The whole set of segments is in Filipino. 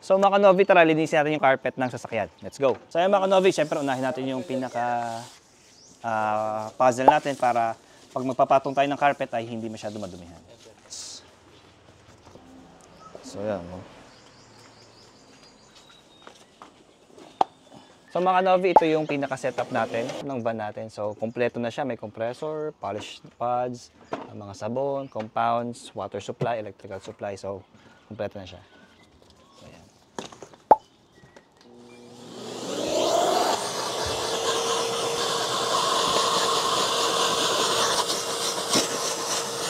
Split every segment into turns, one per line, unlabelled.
So mga kanovi, tara linisin natin yung carpet ng sasakyan. Let's go. So ayan mga kanovi, syempre unahin natin yung pinaka puzzle natin para pag magpapatong tayo ng carpet ay hindi masyado madumihan. So ayan. So mga kanovi, ito yung pinaka-setup natin ng van natin. So kompleto na siya, may compressor, polish pads, mga sabon, compounds, water supply, electrical supply. So kompleto na siya. So ayan.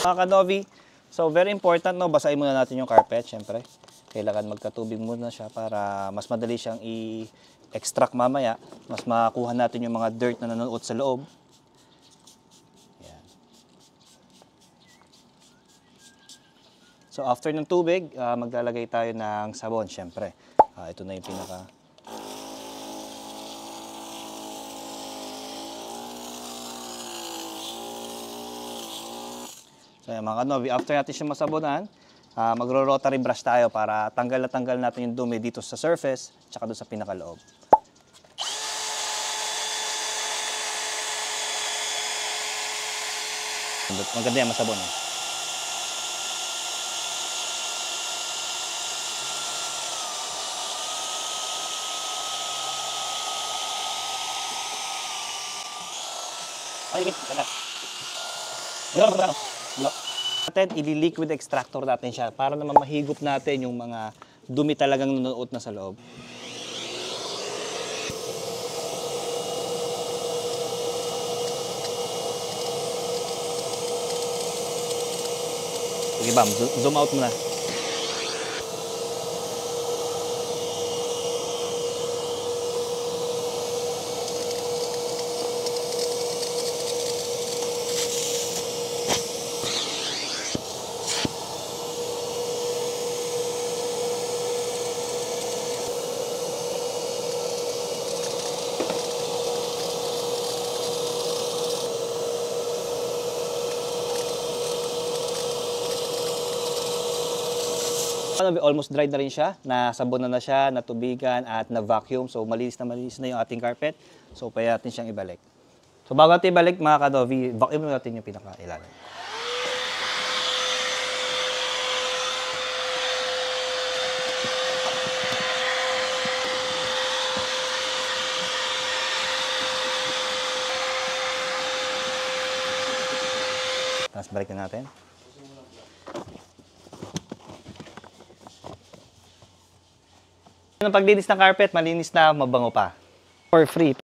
Mga kanovi, so very important, no, basahin muna natin yung carpet, syempre. Kailangan magkatubig muna siya para mas madali siyang i-extract mamaya. Mas makuha natin yung mga dirt na nanonood sa loob. Ayan. So after ng tubig, maglalagay tayo ng sabon, syempre. Ito na yung pinaka... So yan, mga kanovi, after natin siya masabunan, magro-rotary brush tayo para tanggal natin yung dumi dito sa surface tsaka doon sa pinakaloob. Maganda yan, masabon. Natin, i-liquid extractor natin siya para naman mahigop natin yung mga dumi talagang nanonood na sa loob. Sige bam, zoom out muna. Almost dried na rin siya, nasabunan na siya, natubigan at na-vacuum. So malinis na yung ating carpet. So pwede natin siyang ibalik. So bago natin ibalik mga kanovi, vacuum natin yung pinaka-ilalim. Tapos balik na natin. Ang paglinis ng carpet, malinis na, mabango pa. For free.